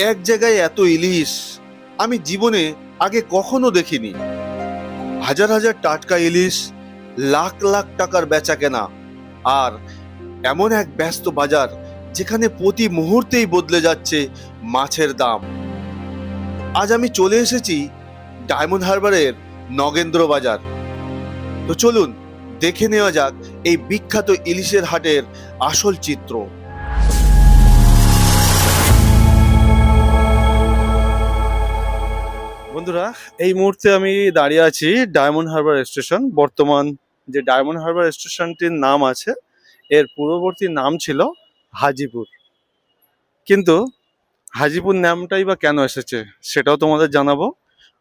এক জায়গায় এত ইলিশ আমি জীবনে আগে কখনো দেখিনি। হাজার হাজার টাটকা ইলিশ, লাখ লাখ টাকার বেচা কেনা, আর এমন এক ব্যস্ত বাজার যেখানে প্রতি মুহূর্তেই বদলে যাচ্ছে মাছের দাম। আজ আমি চলে এসেছি ডায়মন্ড হারবারের নগেন্দ্র বাজার। তো চলুন দেখে নেওয়া যাক এই বিখ্যাত ইলিশের হাটের আসল চিত্র। বন্ধুরা, এই মুহূর্তে আমি দাঁড়িয়ে আছি ডায়মন্ড হারবার স্টেশন। বর্তমান যে ডায়মন্ড হারবার স্টেশনটির নাম আছে, এর পূর্ববর্তী নাম ছিল হাজিপুর। কিন্তু হাজিপুর নামটাই বা কেন এসেছে সেটাও তোমাদের জানাবো।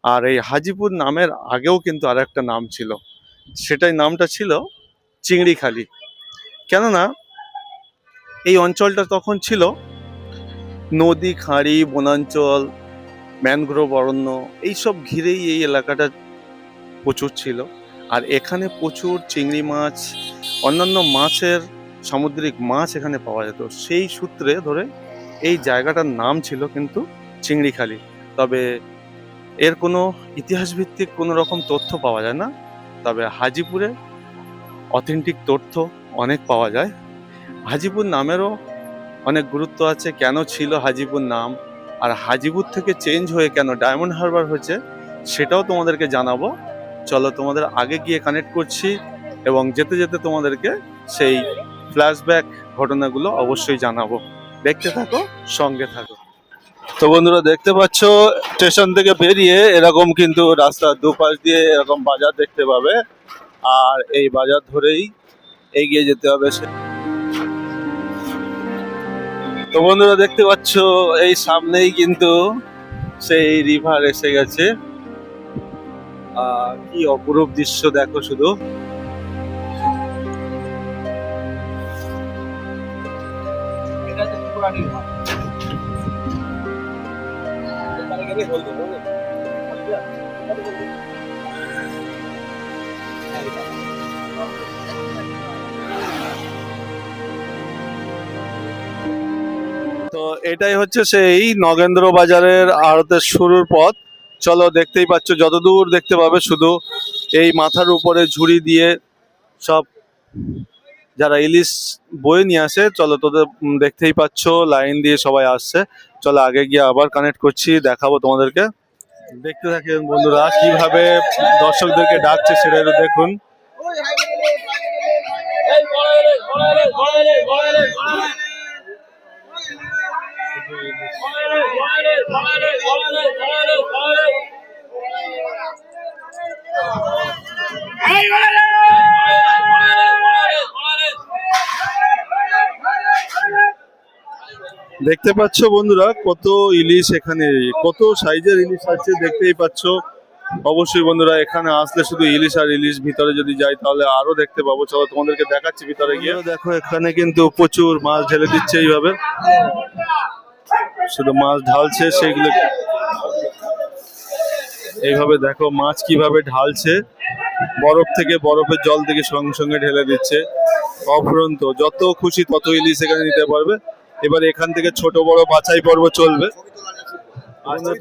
আর এই হাজিপুর নামের আগেও কিন্তু আর একটা নাম ছিল, সেটাই নামটা ছিল চিংড়িখালি। কেননা এই অঞ্চলটা তখন ছিল নদী, খাঁড়ি, বনাঞ্চল, ম্যানগ্রোভ অরণ্য, এইসব ঘিরেই এই এলাকাটা প্রচুর ছিল। আর এখানে প্রচুর চিংড়ি মাছ, অন্যান্য মাছের, সামুদ্রিক মাছ এখানে পাওয়া যেত। সেই সূত্রে ধরে এই জায়গাটার নাম ছিল কিন্তু চিংড়িখালি। তবে এর কোনো ইতিহাস ভিত্তিক কোনো রকম তথ্য পাওয়া যায় না। তবে হাজিপুরে অথেন্টিক তথ্য অনেক পাওয়া যায়। হাজিপুর নামেরও অনেক গুরুত্ব আছে, কেন ছিল হাজিপুর নাম, আর হাজিপুর থেকে চেঞ্জ হয়ে কেন ডায়মন্ড হারবার হয়েছে সেটাও তোমাদেরকে জানাবো। চলো তোমাদের আগে গিয়ে কানেক্ট করছি এবং যেতে যেতে তোমাদেরকে সেই ফ্ল্যাশব্যাক ঘটনাগুলো অবশ্যই জানাবো। দেখতে থাকো, সঙ্গে থাকো। তো বন্ধুরা, দেখতে পাচ্ছ স্টেশন থেকে বেরিয়ে এরকম কিন্তু রাস্তার দুপাশ দিয়ে এরকম বাজার দেখতে পাবে, আর এই বাজার ধরেই এগিয়ে যেতে হবে। তো বন্ধুরা, দেখতে পাচ্ছ এই সামনেই কিন্তু সেই রিভার এসে গেছে। কি অপরূপ দৃশ্য দেখো শুধু। তো এটাই হচ্ছে সেই নগেন্দ্র বাজারের আড়তের শুরুর পথ। চলো, দেখতেই পাচ্ছ যতদূর দেখতে পাবে শুধু এই মাথার উপরে ঝুড়ি দিয়ে সব যারা ইলিশ বয়ে নিয়ে আসে। চলো, তোদের দেখতেই পাচ্ছ লাইন দিয়ে সবাই আসছে। চলো আগে গিয়ে আবার কানেক্ট করছি, দেখাবো তোমাদেরকে। দেখতে থাকেন বন্ধুরা কিভাবে দর্শকদেরকে ডাকছে, সেটা একটু দেখুন। দেখতে পাচ্ছ বন্ধুরা কত ইলিশ, এখানে কত সাইজের ইলিশ আছে দেখতেই পাচ্ছ। অবশ্যই বন্ধুরা, এখানে আসলে শুধু ইলিশ আর ইলিশ, ভিতরে যদি যাই তাহলে আরো দেখতে পাবো। চলো তোমাদেরকে দেখাচ্ছি ভিতরে গিয়ে। দেখো এখানে কিন্তু প্রচুর মাছ ঢেলে দিচ্ছে, এইভাবে শুধু মাছ ঢালছে সেইগুলো। এইভাবে দেখো মাছ কিভাবে ঢালছে, বরফ থেকে, বরফের জল থেকে সঙ্গে সঙ্গে ঢেলে দিচ্ছে। অফুরন্ত, যত খুশি তত ইলিশ এখানে নিতে পারবে। এবার এখান থেকে ছোট বড় বাছাই পর্ব চলবে।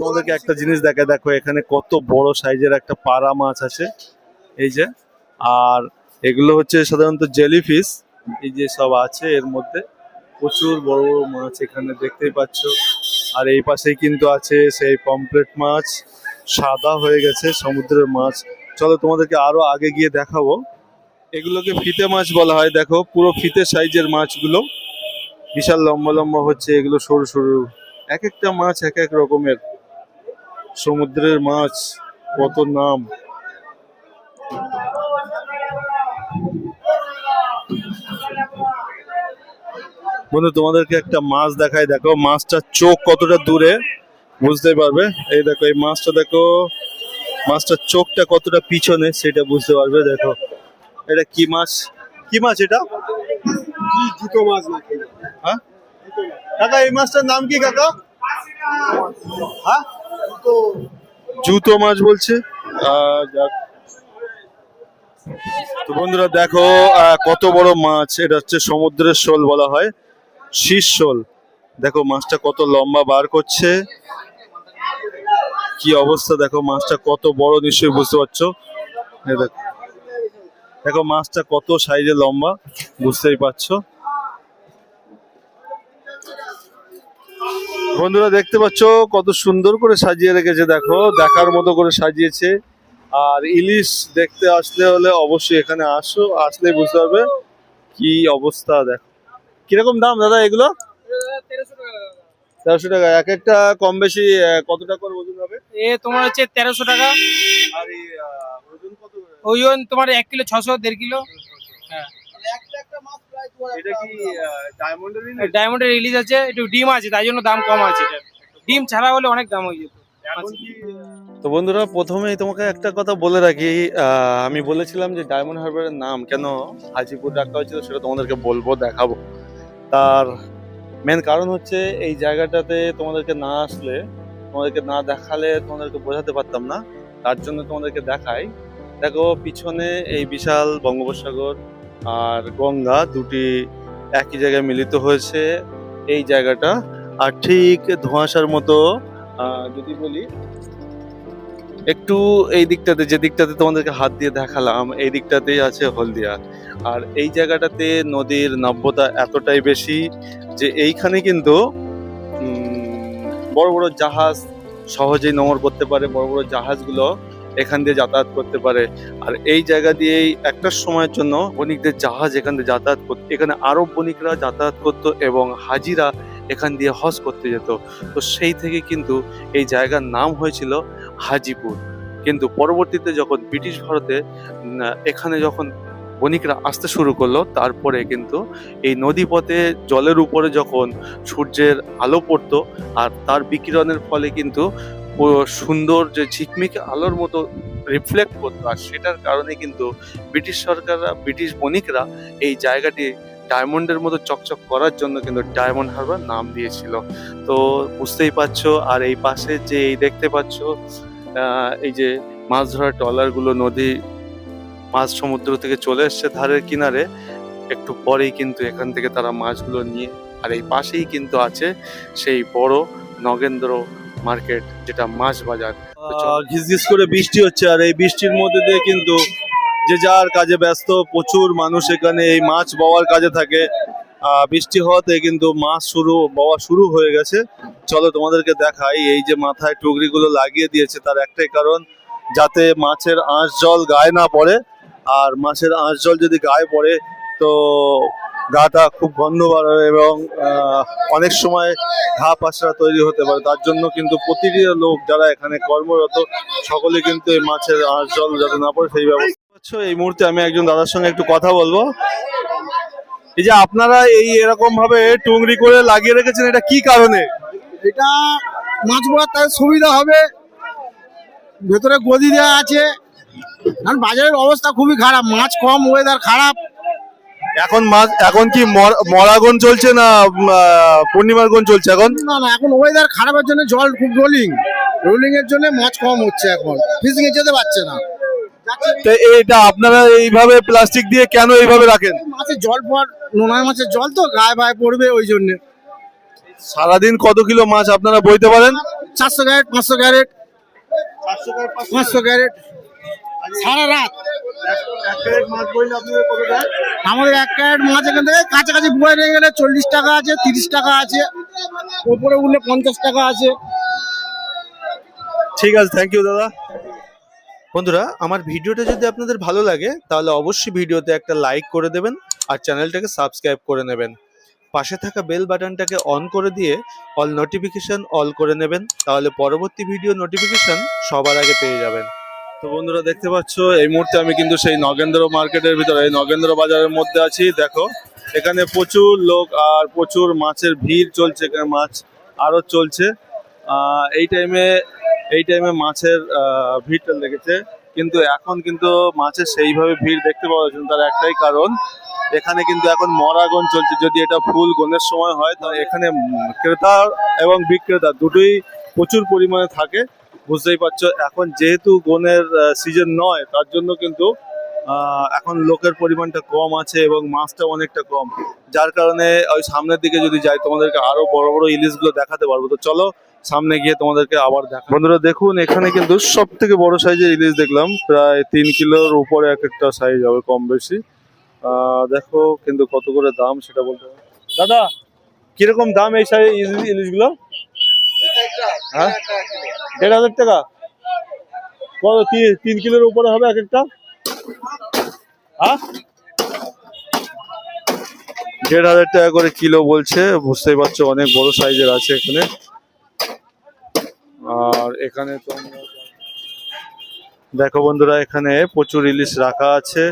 তোমাদেরকে একটা জিনিস দেখায়, দেখো এখানে কত বড় সাইজের একটা পাড়া মাছ আছে, এই যে। আর এগুলো হচ্ছে সাধারণত জেলিফিশ। এই যে সব আছে এর মধ্যে, প্রচুর বড় বড় মাছ এখানে দেখতেই পাচ্ছ। আর এই পাশেই কিন্তু আছে সেই পমফ্রেট মাছ, সাদা হয়ে গেছে সমুদ্রের মাছ। চলো তোমাদেরকে আরো আগে গিয়ে দেখাবো। এগুলোকে ফিতে মাছ বলা হয়। দেখো পুরো ফিতে সাইজের মাছগুলো, বিশাল লম্বা লম্বা হচ্ছে, এগুলো সরু সরু। এক একটা মাছ এক এক রকমের। সমুদ্রের মাছ কত নাম। বন্ধু তোমাদেরকে একটা মাছ দেখায়, দেখো মাছটার চোখ কতটা দূরে, বুঝতে পারবে। এই দেখো এই মাছটা, দেখো মাছটার চোখটা কতটা পিছনে সেটা বুঝতে পারবে। দেখো এটা কি মাছ, কি মাছ এটা? জুতো মাছ। হ্যাঁ কাকা, এই মাছটার নাম কি কাকা? হ্যাঁ, জুতো মাছ বলছে। তো বন্ধুরা দেখো কত বড় মাছ। এটা হচ্ছে সমুদ্রের শোল বলা হয়, শীষ শোল। দেখো মাছটা কত লম্বা বার করছে, কি অবস্থা দেখো, মাছটা কত বড় নিশ্চয়ই বুঝতে পারছো। এই দেখো, দেখো মাছটা কত সাইজে লম্বা, বুঝতেই পারছো। বন্ধুরা দেখতে পাচ্ছ কত সুন্দর করে সাজিয়ে রেখেছে, দেখো দেখার মতো করে সাজিয়েছে। আর ইলিশ দেখতে আসলে হলে অবশ্যই এখানে আসো, আসলে বুঝতে পারবে কি অবস্থা। দেখো কিরকম দাম দাদা এগুলো? 1300 টাকা এক একটা, কম বেশি কত টাকা করে ওজন হবে? তোমার হচ্ছে 1300 টাকা। আর এই ওজন কত? ওজন তোমার 1 কিলো 600, 1.5 কিলো। হ্যাঁ, এটা কি ডায়মন্ডের? ডায়মন্ডের রিলিজ আছে, একটু ডিম আছে তাই জন্য দাম কম আছে। এটা ডিম ছাড়া হলে অনেক দাম হয়ে যেত। তো বন্ধুরা প্রথমেই তোমাকে একটা কথা বলে রাখি, আমি বলেছিলাম যে ডায়মন্ড হারবারের নাম কেন হাজিপুর রাখা হয়েছিল সেটা তোমাদেরকে বলবো, দেখাবো। তার মেন কারণ হচ্ছে এই জায়গাটাতে তোমাদেরকে না আসলে, তোমাদেরকে না দেখালে তোমাদেরকে বোঝাতে পারতাম না, তার জন্য তোমাদেরকে দেখাই। দেখো পিছনে এই বিশাল বঙ্গোপসাগর আর গঙ্গা দুটি একই জায়গায় মিলিত হয়েছে এই জায়গাটা। আর ঠিক ধোঁয়াশার মতো যদি বলি, একটু এই দিকটাতে, যে দিকটাতে তোমাদেরকে হাত দিয়ে দেখালাম, এই দিকটাতেই আছে হলদিয়া। আর এই জায়গাটাতে নদীর নাব্যতা এতটাই বেশি যে এইখানে কিন্তু বড় বড় জাহাজ সহজেই নোঙর করতে পারে, বড় বড় জাহাজগুলো এখান দিয়ে যাতায়াত করতে পারে। আর এই জায়গা দিয়েই একটা সময়ের জন্য বণিকদের জাহাজ এখান দিয়ে যাতায়াত করতো, এখানে আরব বণিকরা যাতায়াত করতো এবং হাজিরা এখান দিয়ে হজ করতে যেত। তো সেই থেকে কিন্তু এই জায়গার নাম হয়েছিল হাজিপুর। কিন্তু পরবর্তীতে যখন ব্রিটিশ ভারতে এখানে যখন বণিকরা আসতে শুরু করলো, তারপরে কিন্তু এই নদীপথে জলের উপরে যখন সূর্যের আলো পড়তো আর তার বিকিরণের ফলে কিন্তু সুন্দর যে ঝিকমিক আলোর মতো রিফ্লেক্ট করতো, আর সেটার কারণে কিন্তু ব্রিটিশ সরকাররা, ব্রিটিশ বণিকরা এই জায়গাটি ডায়মন্ডের মতো চকচক করার জন্য কিন্তু ডায়মন্ড হারবার নাম দিয়েছিল। তো বুঝতেই পারছো। আর এই পাশে যে এই দেখতে পাচ্ছ এই যে মাছ ধরার ট্রলারগুলো নদী মাছ সমুদ্র থেকে চলে এসছে ধারের কিনারে, একটু পরেই কিন্তু এখান থেকে তারা মাছগুলো নিয়ে, আর এই পাশেই কিন্তু আছে সেই বড় নগেন্দ্র মার্কেট, যেটা মাছ বাজার। ঘিসঘিস করে বৃষ্টি হচ্ছে, আর এই বৃষ্টির মধ্যে দিয়ে কিন্তু যে যার কাজে ব্যস্ত, প্রচুর মানুষ এখানে এই মাছ বওয়ার কাজে থাকে। বৃষ্টি হওয়াতে কিন্তু মাছ বওয়া শুরু হয়ে গেছে। চলো তোমাদেরকে দেখাই। এই যে মাথায় টুকরিগুলো লাগিয়ে দিয়েছে, তার একটাই কারণ যাতে মাছের আঁশ জল গায়ে না পড়ে। আর মাছের আঁশ জল যদি গায়ে পড়ে তো গাটা খুব গন্ধ বার হয় এবং অনেক সময় ঘা পাশরা তৈরি হতে পারে। তার জন্য কিন্তু প্রতিটি লোক যারা এখানে কর্মরত সকলে কিন্তু এই মাছের আঁশ জল যাতে না পড়ে সেই ব্যবস্থা। এই মুহূর্তে আমি একজন দাদার সঙ্গে একটু কথা বলবো। এই যে আপনারা এই এরকম ভাবে টুংরি করে লাগিয়ে রেখেছেন, এটা কি কারণে? এটা মাছ ধরার তার সুবিধা হবে, ভেতরে গদি দেওয়া আছে। কারণ বাজারের অবস্থা খুবই খারাপ, মাছ কম, ওয়েদার খারাপ। এখন কি মরাগন চলছে না পূর্ণিমার গন চলছে এখন? না, এখন ওয়েদার খারাপের জন্য জল খুব রোলিং এর জন্য মাছ কম হচ্ছে, এখন ফিশিং এ যেতে পারছে না। তো এটা আপনারা এইভাবে প্লাস্টিক দিয়ে কেন এইভাবে রাখেন? মাছের জল পর, নোনা মাছের জল তো গায়ে গায়ে পড়বে, ওই জন্য। সারাদিন কত কিলো মাছ আপনারা বইতে পারেন? 400 ক্যারেট, 500 ক্যারেট, 500 ক্যারেট সারা রাত। আমাদের 1 ক্যারেট মাছ এখান থেকে কাছাকাছি বয়ে নিয়ে গেলে 40 টাকা আছে, 30 টাকা আছে, উপরে উঠলে 50 টাকা আছে। ঠিক আছে, থ্যাংক ইউ দাদা। বন্ধুরা আমার ভিডিওটা যদি আপনাদের ভালো লাগে তাহলে অবশ্যই ভিডিওতে একটা লাইক করে দেবেন আর চ্যানেলটাকে সাবস্ক্রাইব করে নেবেন। পাশে থাকা বেল বাটনটাকে অন করে দিয়ে অল নোটিফিকেশন অল করে নেবেন, তাহলে পরবর্তী ভিডিও নোটিফিকেশন সবার আগে পেয়ে যাবেন। তো বন্ধুরা দেখতে পাচ্ছ এই মুহূর্তে আমি কিন্তু সেই নগেন্দ্র মার্কেটের ভিতরে, এই নগেন্দ্র বাজারের মধ্যে আছি। দেখো এখানে প্রচুর লোক আর প্রচুর মাছের ভিড় চলছে, এখানে মাছ আরো চলছে। এই টাইমে মাছের ভিড়টা লেগেছে, কিন্তু এখন কিন্তু মাছের সেইভাবে ভিড় দেখতে পাওয়া যাচ্ছে না। তার একটাই কারণ, এখানে কিন্তু এখন মরাগন চলছে। যদি এটা ফুল গনের সময় হয় তাহলে এখানে ক্রেতা এবং বিক্রেতা দুটোই প্রচুর পরিমাণে থাকে। বুঝতেই পারছো এখন যেহেতু গনের সিজন নয়, তার জন্য কিন্তু এখন লোকের পরিমাণটা কম আছে এবং মাছটা অনেকটা কম, যার কারণে ওই সামনের দিকে যদি যাই তোমাদেরকে আরো বড় বড় ইলিশগুলো দেখাতে পারবো। তো চলো সামনে গিয়ে তোমাদেরকে আবার দেখা। বন্ধুরা দেখুন, এখানে কিন্তু সব থেকে বড় সাইজের ইলিশ দেখলাম, প্রায় 3 কিলোর উপরে এক একটা সাইজ হবে কম বেশি। দেখো কিন্তু কত করে দাম সেটা বলতে হবে। দাদা কিরকম দাম এই সাইজ ইলিশগুলো? হ্যাঁ, 1,500 টাকা। কত 3 কিলোর উপরে হবে এক একটা? হ্যাঁ, 1,500 টাকা করে কিলো বলছে। বুঝতেই পারছো অনেক বড় সাইজের আছে এখানে। আর এখানে তো দেখো বন্ধুরা, এখানে প্রচুর ইলিশ রাখা আছে।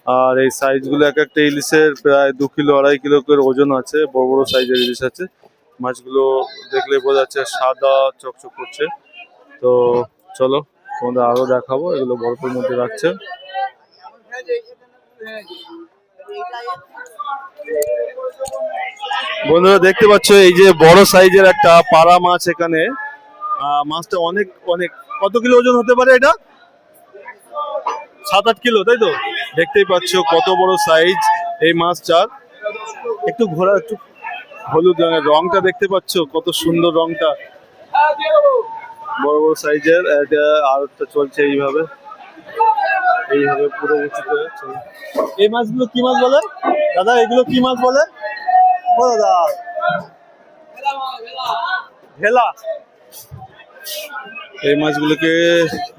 আর এই সাইজগুলো এক একটা ইলিশের প্রায় 2 কিলো 2.5 কিলো করে ওজন আছে। বড় বড় সাইজের ইলিশ আছে। মাছগুলো দেখলে বোঝা যাচ্ছে সাদা চকচক করছে। তো চলো তোমাদের আরো দেখাবো, এগুলো বরফের মধ্যে রাখছে। বন্ধুরা দেখতে পাচ্ছ এই যে বড় সাইজের একটা পাড়া মাছ এখানে। মাছটা অনেক অনেক, কত কিলো ওজন হতে পারে এটা? 7-8 কিলো, তাই তো? দেখতেই পাচ্ছ কত বড় সাইজ এই মাছটার। একটু ঘোরা, একটু হলুদ রঙের, রংটা দেখতে পাচ্ছ কত সুন্দর রংটা, বড় বড় সাইজের। এটা আড়তটা চলছে এইভাবে এইভাবে পুরো উঁচুতে চলছে। এই মাছগুলো কি মাছ বলে দাদা? এগুলো কি মাছ বলে ও দাদা? ভেলা। এই মাছগুলোকে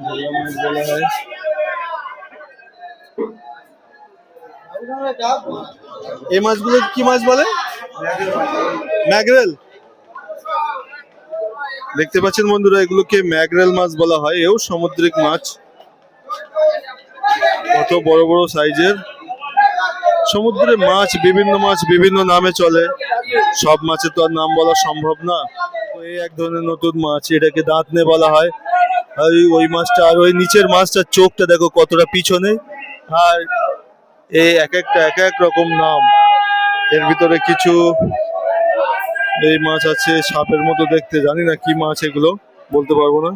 ভেলা মাছ বলা হয়। এই মাছগুলো কি মাছ বলে? ম্যাগরেল। দেখতে পাচ্ছেন বন্ধুরা, এগুলোকে ম্যাগরেল মাছ বলা হয়। এও সামুদ্রিক মাছ, কত বড় বড় সাইজের। সমুদ্রের মাছ বিভিন্ন নামে চলে, সব মাছের তো আর নাম বলা সম্ভব না। তো এই এক ধরনের নতুন মাছ, এটাকে দাঁতনে বলা হয়। আর ওই মাছটা, আর ওই নিচের মাছটার চোখটা দেখো কতটা পিছনে। আর এই এক একটা এক এক রকম নাম। এর ভিতরে কিছু এই মাছ আছে সাপের মতো দেখতে, জানি না কি মাছ এগুলো, বলতে পারবো না।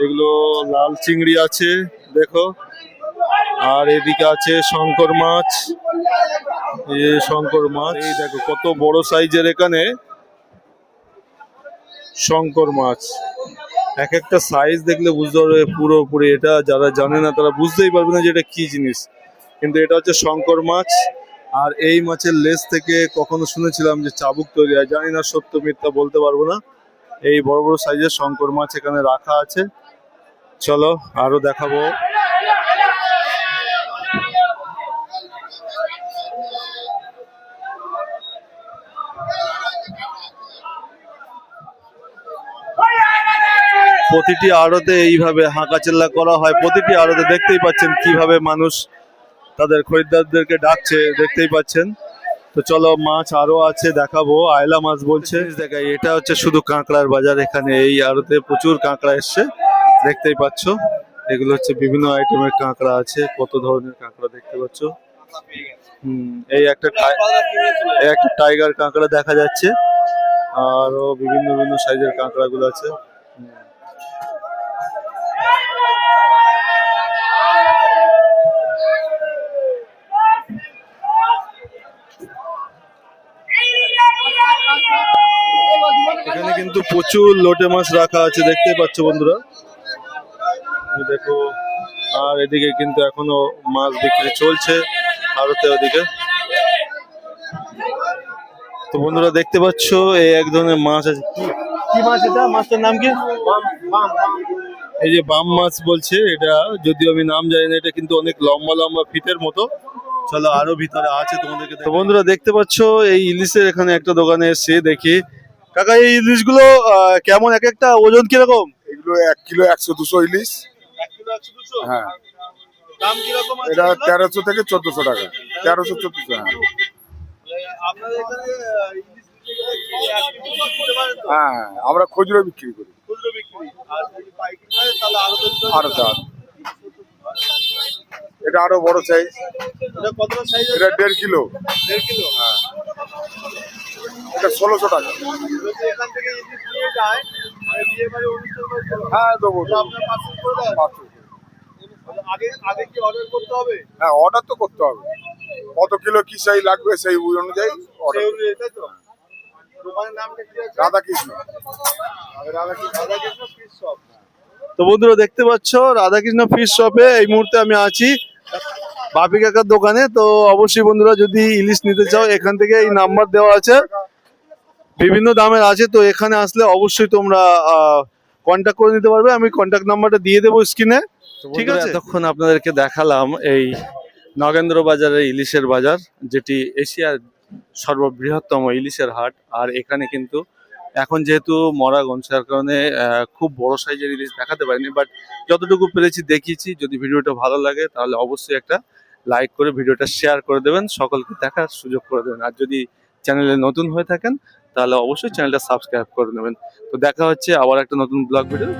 এগুলো লাল চিংড়ি আছে দেখো। আর এদিকে আছে শঙ্কর মাছ। এই শঙ্কর মাছ, এই দেখো কত বড় সাইজের এখানে শঙ্কর মাছ। এক একটা সাইজ দেখলে বুঝতে পারবে পুরোপুরি। এটা যারা জানে না তারা বুঝতেই পারবে না যে এটা কি জিনিস, কিন্তু এটা হচ্ছে শঙ্কর মাছ। আর এই মাছের লেজ থেকে কখনো শুনেছিলাম যে চাবুক তৈরি হয়, জানি না সত্য মিথ্যা বলতে পারবো না। এই বড় বড় সাইজের শঙ্কর মাছ এখানে রাখা আছে। চলো আরো দেখাবো। প্রতিটি আড়তে এইভাবে হাঁকাচেল্লা করা হয়। প্রতিটি আড়তে দেখতেই পাচ্ছেন কিভাবে মানুষ তাদের খরিদ্দারদেরকে ডাকছে, দেখতেই পাচ্ছেন। তো চলো মাছ আরো আছে দেখাবো। আয়লা মাছ বলছে দেখাই। এটা হচ্ছে শুধু কাঁকড়ার বাজার। এখানে এই আড়তে প্রচুর কাঁকড়া এসছে, দেখতেই পাচ্ছ। এগুলো হচ্ছে বিভিন্ন আইটেমের কাঁকড়া আছে, কত ধরনের কাঁকড়া দেখতে পাচ্ছ। এই একটা টাইগার কাঁকড়া দেখা যাচ্ছে। আরো বিভিন্ন বিভিন্ন সাইজের কাঁকড়া গুলো আছে। এখানে কিন্তু প্রচুর লোটে মাছ রাখা আছে, দেখতেই পাচ্ছ বন্ধুরা, দেখো। আর এদিকে কিন্তু এখনো মাছ বিক্রি চলছে আড়তে ওদিকে। তো বন্ধুরা দেখতে পাচ্ছ এই এক ধরনের মাছ আছে। কি মাছ এটা? মাছটার নাম কি? এই যে বাম মাছ বলছে এটা, যদিও আমি নাম জানি না। এটা কিন্তু অনেক লম্বা লম্বা ফিটের মতো। চলো আরো ভিতরে আছে তোমাদেরকে। তো বন্ধুরা দেখতে পাচ্ছ এই ইলিশের এখানে একটা দোকানে এসে দেখি। কাকা এই ইলিশগুলো কেমন, এক একটা ওজন কিরকম? এগুলো 1 কিলো 100-200 ইলিশ। 1 কিলো 100-200? হ্যাঁ, দাম কিরকম আছে? এটা 1300 থেকে 1400 টাকা। 1300-1400। হ্যাঁ আপনাদের এখানে ইলিশ বিক্রি করে কি 1 কেজি দিতে পারেন তো? হ্যাঁ, আমরা খুচরো বিক্রি করি। খুচরো বিক্রি। আর যদি পাইকারি হয় তাহলে আরো বেশি। আরো দাম। এটা আরো বড় সাইজ। এটা কতটা সাইজ? এটা 1.5 কিলো। 1.5 কিলো? হ্যাঁ, এটা 1600 টাকা। যদি এখান থেকে ইলিশ নিয়ে যায়, মানে বিয়ে বাড়ি অনুষ্ঠান করে, হ্যাঁ দেবো। আপনার পার্সেল করে দেয়? পাঁচশো। ইলিশ আগে আগে কি অর্ডার করতে হবে? হ্যাঁ অর্ডার তো করতে হবে, কত কিলো কি সাইজ লাগবে সেই অনুযায়ী অর্ডার। সেই অনুযায়ী, তাই তো? দোকানের নামটা কি আছে? রাধাকৃষ্ণ। Radhakrishna fish shop. তো বন্ধুরা দেখতে পাচ্ছ রাধাকৃষ্ণ ফিশ শপে এই মুহূর্তে আমি আছি বাপি কাকার দোকানে। তো অবশ্যই বন্ধুরা যদি ইলিশ নিতে চাও এখান থেকে এই নাম্বার দেওয়া আছে, বিভিন্ন দামের আছে। তো এখানে আসলে অবশ্যই তোমরা কন্ট্যাক্ট করে নিতে পারবে, আমি কন্ট্যাক্ট নাম্বারটা দিয়ে দেবো স্ক্রিনে। ঠিক আছে, এতক্ষণ আপনাদেরকে দেখালাম এই নগেন্দ্র বাজারের ইলিশের বাজার, যেটি এশিয়ার সর্ববৃহত্তম ইলিশের হাট। আর এখানে কিন্তু এখন যেহেতু মরাগঞ্জ, যার কারণে খুব বড় সাইজের ইলিশ দেখাতে পারিনি, বাট যতটুকু পেরেছি দেখিয়েছি। যদি ভিডিওটা ভালো লাগে তাহলে অবশ্যই একটা লাইক করে ভিডিওটা শেয়ার করে দেবেন, সকলকে দেখার সুযোগ করে দেবেন। আর যদি চ্যানেলে নতুন হয়ে থাকেন তাহলে অবশ্যই চ্যানেলটা সাবস্ক্রাইব করে নেবেন। তো দেখা হচ্ছে আবার একটা নতুন ব্লগ ভিডিও।